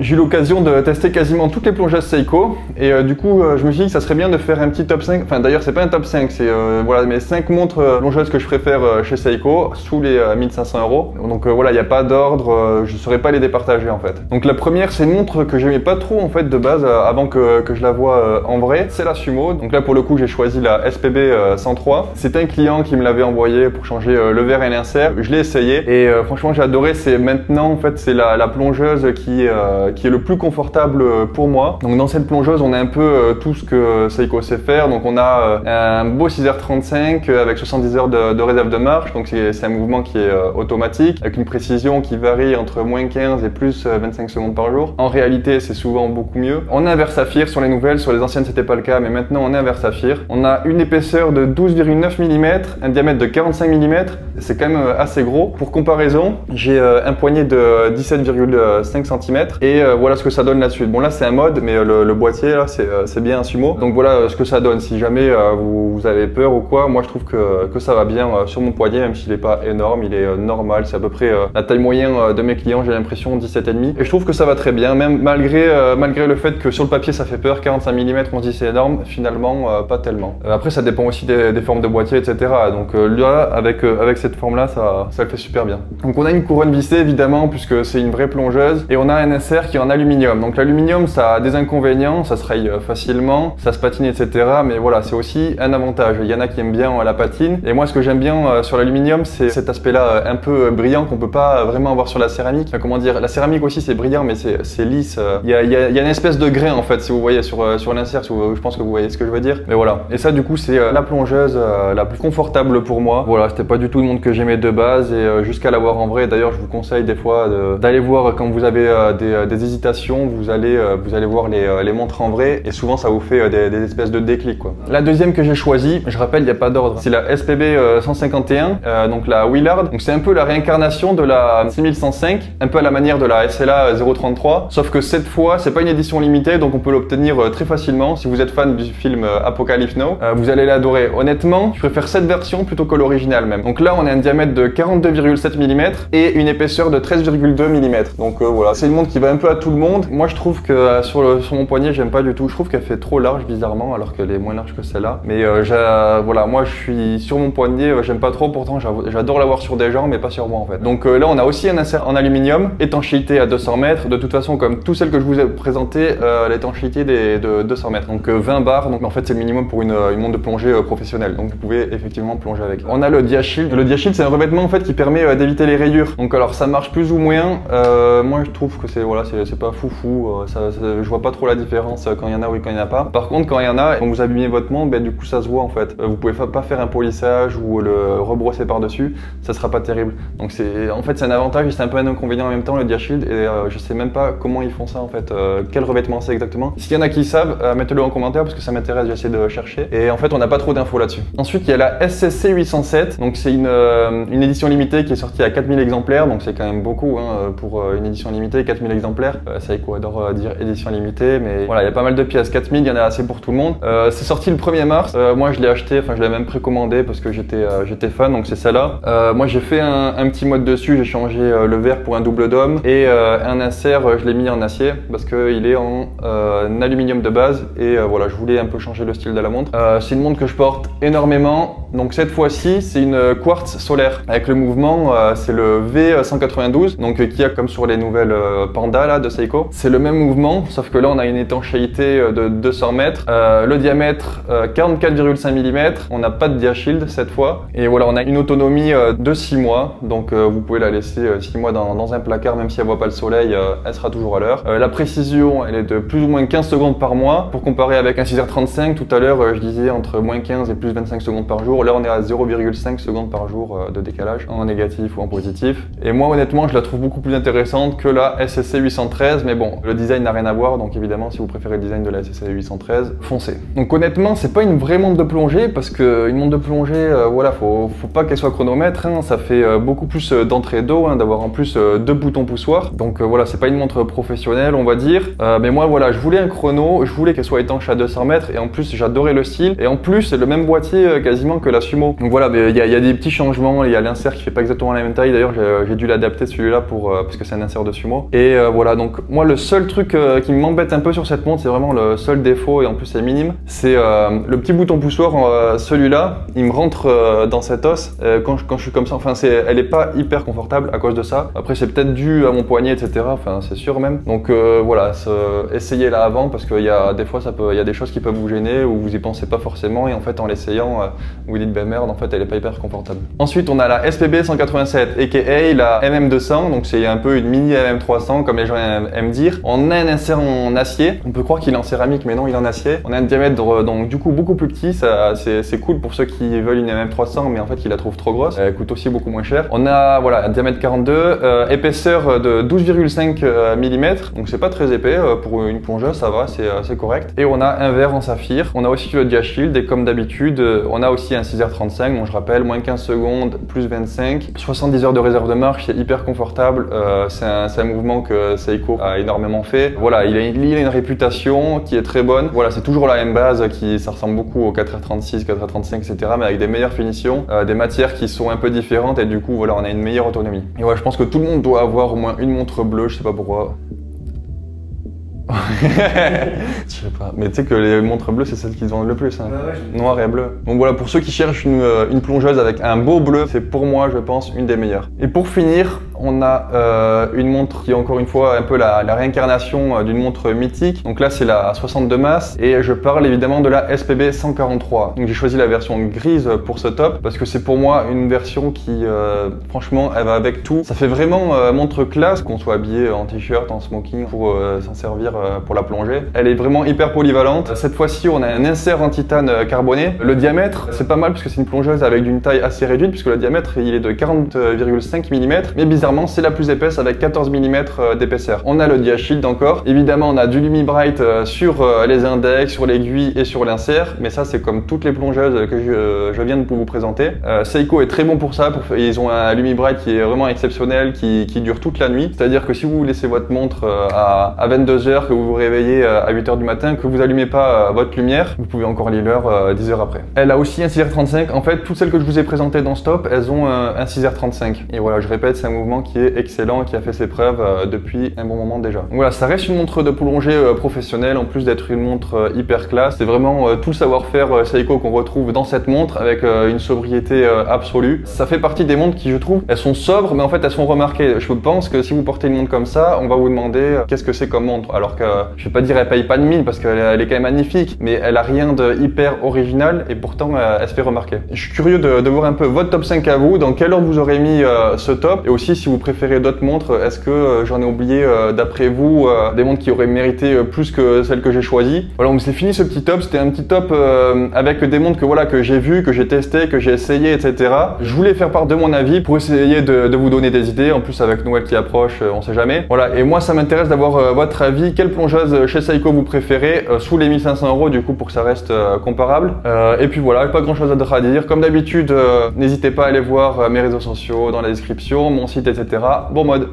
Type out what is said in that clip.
J'ai eu l'occasion de tester quasiment toutes les plongeuses Seiko et du coup je me suis dit que ça serait bien de faire un petit top 5, enfin d'ailleurs c'est pas un top 5, c'est voilà mes 5 montres plongeuses que je préfère chez Seiko sous les 1500 €. Donc voilà, il n'y a pas d'ordre, je ne saurais pas les départager en fait. Donc la première, c'est une montre que j'aimais pas trop en fait de base avant que je la vois en vrai, c'est la Sumo. Donc là pour le coup j'ai choisi la SPB 103. C'est un client qui me l'avait envoyé pour changer le verre et l'insert. Je l'ai essayé et franchement j'ai adoré. C'est maintenant en fait c'est la plongeuse qui est le plus confortable pour moi. Donc dans cette plongeuse on a un peu tout ce que Seiko sait faire. Donc on a un beau 6h35 avec 70 heures de réserve de marche. Donc c'est un mouvement qui est automatique avec une précision qui varie entre -15 et plus 25 secondes par jour. En réalité c'est souvent beaucoup mieux. On a un verre saphir sur les nouvelles, sur les anciennes c'était pas le cas, mais maintenant on a un verre saphir. On a une épaisseur de 12,9 mm, un diamètre de 45 mm. C'est quand même assez gros. Pour comparaison, j'ai un poignet de 17,5 cm et voilà ce que ça donne là-dessus. Bon là c'est un mode, mais le boîtier là c'est bien un Sumo. Donc voilà ce que ça donne. Si jamais vous avez peur ou quoi, moi je trouve que ça va bien sur mon poignet, même s'il n'est pas énorme, il est normal. C'est à peu près la taille moyenne de mes clients, j'ai l'impression 17,5. Et je trouve que ça va très bien, même malgré le fait que sur le papier ça fait peur, 45 mm on se dit c'est énorme, finalement pas tellement. Après ça dépend aussi des formes de boîtier, etc. Donc là avec cette forme là ça le fait super bien. Donc on a une couronne vissée évidemment puisque c'est une vraie plongeuse et on a un insert qui est en aluminium. Donc l'aluminium ça a des inconvénients, ça se raye facilement, ça se patine, etc. Mais voilà, c'est aussi un avantage. Il y en a qui aiment bien la patine et moi ce que j'aime bien sur l'aluminium c'est cet aspect là un peu brillant qu'on peut pas vraiment avoir sur la céramique. Enfin, comment dire, la céramique aussi c'est brillant mais c'est lisse. Il y a une espèce de grain en fait si vous voyez sur l'insert, je pense que vous voyez ce que je veux dire. Mais voilà, et ça du coup c'est la plongeuse la plus confortable pour moi. Voilà, c'était pas du tout le monde que j'aimais de base et jusqu'à l'avoir en vrai, d'ailleurs je vous conseille des fois d'aller voir quand vous avez des hésitations, vous allez voir les montres en vrai et souvent ça vous fait des espèces de déclics quoi. La deuxième que j'ai choisie, je rappelle il n'y a pas d'ordre, c'est la SPB 151, donc la Willard. Donc c'est un peu la réincarnation de la 6105, un peu à la manière de la SLA 033, sauf que cette fois c'est pas une édition limitée donc on peut l'obtenir très facilement. Si vous êtes fan du film Apocalypse Now, vous allez l'adorer. Honnêtement, je préfère cette version plutôt que l'original même. Donc là on a un diamètre de 42,7 mm et une épaisseur de 13,2 mm. Donc voilà, c'est une montre qui va un peu à tout le monde. Moi je trouve que sur mon poignet j'aime pas du tout. Je trouve qu'elle fait trop large bizarrement alors qu'elle est moins large que celle-là. Mais voilà, moi je suis sur mon poignet, j'aime pas trop. Pourtant j'adore l'avoir sur des gens mais pas sur moi en fait. Donc là on a aussi un insert en aluminium, étanchéité à 200 mètres. De toute façon comme toutes celles que je vous ai présentées, l'étanchéité de 200 mètres. Donc 20 bars, donc en fait c'est le minimum pour une montre de plongée professionnelle. Donc vous pouvez effectivement plonger avec. On a le Dia-Shield. Le Dia-Shield c'est un revêtement en fait qui permet d'éviter les rayures. Donc alors ça marche plus ou moins. Moi je trouve que c'est pas foufou. Je vois pas trop la différence quand il y en a ou quand il n'y en a pas. Par contre quand il y en a, quand vous abîmez votre montre, du coup ça se voit en fait. Vous pouvez pas faire un polissage ou le rebrosser par dessus, ça sera pas terrible. Donc en fait c'est un avantage et c'est un peu un inconvénient en même temps le Dia-Shield et je sais même pas comment ils font ça en fait, quel revêtement c'est exactement. S'il y en a qui savent, mettez-le en commentaire parce que ça m'intéresse, j'essaie de chercher. Et en fait on n'a pas trop d'infos là-dessus. Ensuite il y a la SSC 807, donc c'est une édition limitée qui est sortie à 4000 exemplaires, donc c'est quand même beaucoup pour une édition limitée, 4000 exemplaires. Seiko adore dire édition limitée, mais voilà, il y a pas mal de pièces, 4000, il y en a assez pour tout le monde. C'est sorti le 1er mars, moi je l'ai acheté, enfin je l'ai même précommandé parce que j'étais fan, donc c'est celle-là. Moi j'ai fait un petit mode dessus, j'ai changé le verre pour un double dôme et un insert, je l'ai mis en acier parce qu'il est en aluminium de base et voilà, je voulais un peu changer le style de la montre. C'est une montre que je porte énormément, donc cette fois-ci c'est une quartz solaire avec le mouvement, c'est le V192, donc qui a comme sur les nouvelles Panda là de Seiko. C'est le même mouvement, sauf que là on a une étanchéité de 200 mètres, le diamètre 44,5 mm, on n'a pas de Dia-Shield cette fois, et voilà on a une autonomie de 6 mois, donc vous pouvez la laisser 6 mois dans un placard, même si elle voit pas le soleil, elle sera toujours à l'heure. La précision elle est de plus ou moins 15 secondes par mois, pour comparer avec un 6h35, tout à l'heure je disais entre moins 15 et plus 25 secondes par jour, là on est à 0,5 secondes par jour de décalage, en négatif ou en positif. Et moi honnêtement je la trouve beaucoup plus intéressante que la SSC 813, mais bon, le design n'a rien à voir, donc évidemment si vous préférez le design de la SSC 813, foncez. Donc honnêtement c'est pas une vraie montre de plongée, parce qu'une montre de plongée, voilà, faut pas qu'elle soit chronomètre, ça fait beaucoup plus d'entrée d'eau, d'avoir en plus 2 boutons poussoirs, donc voilà, c'est pas une montre professionnelle on va dire, mais moi voilà, je voulais un chrono, je voulais qu'elle soit étanche à 200 mètres, et en plus j'adorais le style, et en plus c'est le même boîtier quasiment que la Sumo. Donc voilà, il y a des petits changements, il y a l'insert qui fait pas exactement la même taille, d'ailleurs j'ai dû l'adapter celui-là parce que c'est un insert de Sumo, et voilà, Voilà, donc moi le seul truc qui m'embête un peu sur cette montre, c'est vraiment le seul défaut et en plus c'est minime, c'est le petit bouton poussoir, celui-là, il me rentre dans cet os quand je suis comme ça. Enfin, elle est pas hyper confortable à cause de ça. Après, c'est peut-être dû à mon poignet, etc. Enfin, c'est sûr même. Donc voilà, essayez-la avant parce qu'il y a des fois, il y a des choses qui peuvent vous gêner ou vous y pensez pas forcément et en fait, en l'essayant, vous dites ben merde, en fait, elle est pas hyper confortable. Ensuite, on a la SPB 187, aka la MM200. Donc c'est un peu une mini MM300 comme les gens aiment dire. On a un insert en acier. On peut croire qu'il est en céramique, mais non, il est en acier. On a un diamètre donc du coup beaucoup plus petit. C'est cool pour ceux qui veulent une MM300, mais en fait qui la trouvent trop grosse. Elle coûte aussi beaucoup moins cher. On a voilà un diamètre 42, épaisseur de 12,5 mm. Donc c'est pas très épais pour une plongeuse, ça va, c'est correct. Et on a un verre en saphir. On a aussi le Diashield et comme d'habitude, on a aussi un 6h35. Donc je rappelle, moins 15 secondes, plus 25, 70 heures de réserve de marche, c'est hyper confortable. C'est un mouvement que Seiko a énormément fait. Voilà, il a une réputation qui est très bonne. Voilà, c'est toujours la même base ça ressemble beaucoup au 4h36, 4h35, etc. mais avec des meilleures finitions, des matières qui sont un peu différentes et du coup voilà, on a une meilleure autonomie. Et ouais, je pense que tout le monde doit avoir au moins une montre bleue, je sais pas pourquoi. Je sais pas, mais tu sais que les montres bleues c'est celles qui se vendent le plus, hein. Ouais, noir et bleu. Donc voilà, pour ceux qui cherchent une plongeuse avec un beau bleu, c'est pour moi je pense une des meilleures. Et pour finir, on a une montre qui est encore une fois un peu la réincarnation d'une montre mythique. Donc là c'est la 62 Mass et je parle évidemment de la SPB 143. Donc j'ai choisi la version grise pour ce top parce que c'est pour moi une version qui franchement elle va avec tout. Ça fait vraiment montre classe, qu'on soit habillé en t-shirt, en smoking pour s'en servir pour la plongée. Elle est vraiment hyper polyvalente. Cette fois-ci, on a un insert en titane carboné. Le diamètre, c'est pas mal parce que c'est une plongeuse avec une taille assez réduite puisque le diamètre, il est de 40,5 mm. Mais bizarrement, c'est la plus épaisse avec 14 mm d'épaisseur. On a le Diashield encore. Évidemment, on a du Lumi-Bright sur les index, sur l'aiguille et sur l'insert. Mais ça, c'est comme toutes les plongeuses que je viens de vous présenter. Seiko est très bon pour ça. Ils ont un Lumi-Bright qui est vraiment exceptionnel, qui dure toute la nuit. C'est-à-dire que si vous laissez votre montre à 22 h, que vous vous réveillez à 8 h du matin, que vous allumez pas votre lumière, vous pouvez encore lire l'heure 10 heures après. Elle a aussi un 6h35. En fait, toutes celles que je vous ai présentées dans ce top, elles ont un 6h35. Et voilà, je répète, c'est un mouvement qui est excellent, qui a fait ses preuves depuis un bon moment déjà. Donc voilà, ça reste une montre de plongée professionnelle, en plus d'être une montre hyper classe. C'est vraiment tout le savoir-faire Seiko qu'on retrouve dans cette montre, avec une sobriété absolue. Ça fait partie des montres qui, je trouve, elles sont sobres, mais en fait, elles sont remarquées. Je pense que si vous portez une montre comme ça, on va vous demander qu'est-ce que c'est comme montre. Alors que, je vais pas dire elle paye pas de mine parce qu'elle est quand même magnifique, mais elle a rien de hyper original et pourtant elle se fait remarquer. Je suis curieux de voir un peu votre top 5 à vous, dans quel ordre vous aurez mis ce top, et aussi si vous préférez d'autres montres, est-ce que j'en ai oublié d'après vous des montres qui auraient mérité plus que celles que j'ai choisies. Voilà, donc c'est fini ce petit top, c'était un petit top avec des montres que voilà, que j'ai vues, que j'ai testées, que j'ai essayé, etc. Je voulais faire part de mon avis pour essayer de vous donner des idées, en plus avec Noël qui approche, on sait jamais. Voilà, et moi ça m'intéresse d'avoir votre avis. Quelle plongeuse chez Seiko vous préférez sous les 1500 € du coup pour que ça reste comparable. Et puis voilà, pas grand chose d'autre à dire. Comme d'habitude, n'hésitez pas à aller voir mes réseaux sociaux dans la description, mon site, etc. Bon mode.